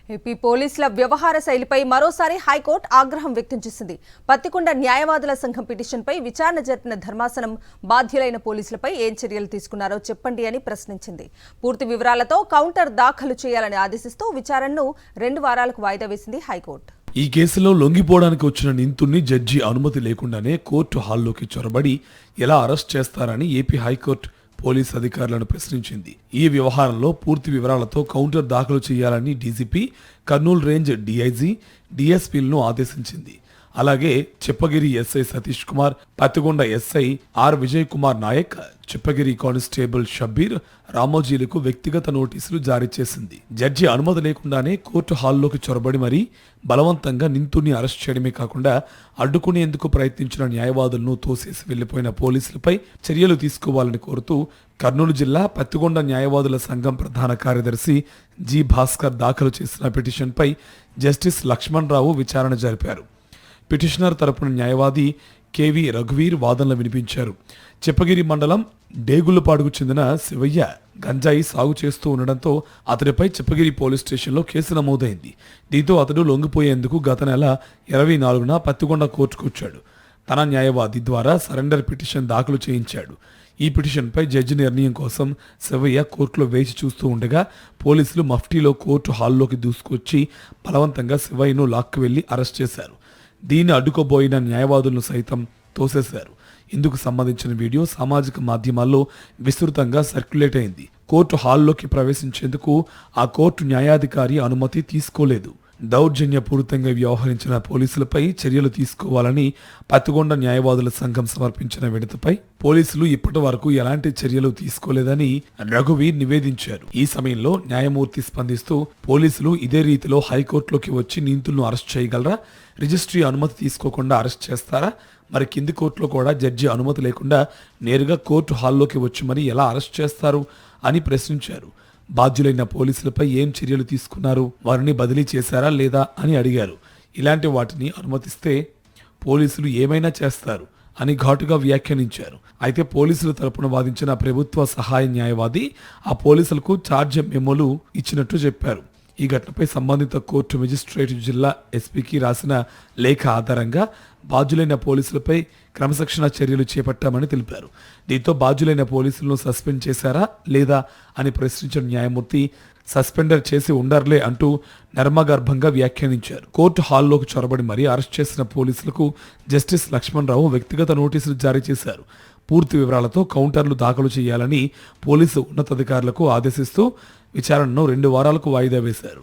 AP పోలీసుల వ్యవహార శైలిపై మరోసారి హైకోర్టు ఆగ్రహం వ్యక్తం చేసింది. పత్తికొండ న్యాయవాదుల సంఘం పిటిషన్పై విచారణ జరిపిన ధర్మాసనం బాధ్యులైన పోలీసులపై ఏం చర్యలు తీసుకున్నారో చెప్పండి అని ప్రశ్నించింది. పూర్తి వివరాలతో కౌంటర్ దాఖలు చేయాలని ఆదేశిస్తూ విచారణను 2 వారాలకు వాయిదా వేసింది హైకోర్టు. ఈ కేసులో లొంగిపోవడానికి వచ్చిన నిందితుడిని జడ్జి అనుమతి లేకుండానే కోర్టు హాల్లోకి చొరబడి ఎలా అరెస్ట్ చేస్తారని ఏపీ హైకోర్టు పోలీస్ అధికారులను ప్రశ్నించింది. ఈ వ్యవహారంలో పూర్తి వివరాలతో కౌంటర్ దాఖలు చేయాలని డీజీపీ, కర్నూలు రేంజ్ డీఐజీ, డీఎస్పీలను ఆదేశించింది. అలాగే Chippagiri SI Satish Kumar, Pattikonda SI R Vijay Kumar Naik, Chippagiri constable Shabbir, రామోజీలకు వ్యక్తిగత నోటీసులు జారీ చేసింది. జడ్జి అనుమతి లేకుండానే కోర్టు హాల్లోకి చొరబడి మరీ బలవంతంగా నిందితుడిని అరెస్ట్ చేయడమే కాకుండా అడ్డుకునేందుకు ప్రయత్నించిన న్యాయవాదులను తోసేసి వెళ్లిపోయిన పోలీసులపై చర్యలు తీసుకోవాలని కోరుతూ కర్నూలు జిల్లా పత్తికొండ న్యాయవాదుల సంఘం ప్రధాన కార్యదర్శి జి భాస్కర్ దాఖలు చేసిన పిటిషన్పై జస్టిస్ లక్ష్మణ్ రావు విచారణ జరిపారు. పిటిషనర్ తరపున న్యాయవాది కేవి రఘువీర్ వాదనలు వినిపించారు. చిప్పగిరి మండలం డేగులపాడుకు చెందిన శివయ్య గంజాయి సాగు చేస్తూ ఉండడంతో అతడిపై చిప్పగిరి పోలీస్ స్టేషన్లో కేసు నమోదైంది. దీంతో అతడు లొంగిపోయేందుకు గత నెల 24న పత్తికొండ కోర్టుకు వచ్చాడు. తన న్యాయవాది ద్వారా సరెండర్ పిటిషన్ దాఖలు చేయించాడు. ఈ పిటిషన్పై జడ్జి నిర్ణయం కోసం శివయ్య కోర్టులో వేచి చూస్తూ ఉండగా పోలీసులు మఫ్టీలో కోర్టు హాల్లోకి దూసుకొచ్చి బలవంతంగా శివయ్యను లాక్కు వెళ్లి అరెస్ట్ చేశారు. దీన్ని అడ్డుకోబోయిన న్యాయవాదులను సైతం తోసేశారు. ఇందుకు సంబంధించిన వీడియో సామాజిక మాధ్యమాల్లో విస్తృతంగా సర్క్యులేట్ అయింది. కోర్టు హాల్లోకి ప్రవేశించేందుకు ఆ కోర్టు న్యాయాధికారి అనుమతి తీసుకోలేదు. దౌర్జన్యపూరితంగా వ్యవహరించిన పోలీసులపై చర్యలు తీసుకోవాలని పత్తికొండ న్యాయవాదుల సంఘం సమర్పించిన వినతిపై పోలీసులు ఇప్పటి వరకు ఎలాంటి చర్యలు తీసుకోలేదని రఘువీర్ నివేదించారు. ఈ సమయంలో న్యాయమూర్తి స్పందిస్తూ పోలీసులు ఇదే రీతిలో హైకోర్టులోకి వచ్చి నిందితులను అరెస్ట్ చేయగలరా? రిజిస్ట్రీ అనుమతి తీసుకోకుండా అరెస్ట్ చేస్తారా? మరి కింది కోర్టులో కూడా జడ్జి అనుమతి లేకుండా నేరుగా కోర్టు హాల్లోకి వచ్చి మరి ఎలా అరెస్ట్ చేస్తారు అని ప్రశ్నించారు. బాధ్యులైన పోలీసులపై ఏం చర్యలు తీసుకున్నారు? వారిని బదిలీ చేశారా లేదా అని అడిగారు. ఇలాంటి వాటిని అనుమతిస్తే పోలీసులు ఏమైనా చేస్తారు అని ఘాటుగా వ్యాఖ్యానించారు. అయితే పోలీసుల తరపున వాదించిన ప్రభుత్వ సహాయ న్యాయవాది ఆ పోలీసులకు ఛార్జ్ మెమోలు ఇచ్చినట్టు చెప్పారు. ఈ ఘటనపై సంబంధిత కోర్టు మెజిస్ట్రేట్ జిల్లా ఎస్పీకి రాసిన లేఖ ఆధారంగా బాధ్యులైన పోలీసులపై క్రమశిక్షణ చర్యలు చేపట్టామని తెలిపారు. దీంతో బాధ్యులైన పోలీసులను సస్పెండ్ చేశారా లేదా అని ప్రశ్నించిన న్యాయమూర్తి సస్పెండర్ చేసి ఉండర్లే అంటూ నర్మగర్భంగా వ్యాఖ్యానించారు. కోర్టు హాల్లోకి చొరబడి మరీ అరెస్ట్ చేసిన పోలీసులకు జస్టిస్ లక్ష్మణ్ రావు వ్యక్తిగత నోటీసులు జారీ చేశారు. పూర్తి వివరాలతో కౌంటర్లు దాఖలు చేయాలని పోలీసు ఉన్నతాధికారులకు ఆదేశిస్తూ విచారణను 2 వారాలకు వాయిదా వేశారు.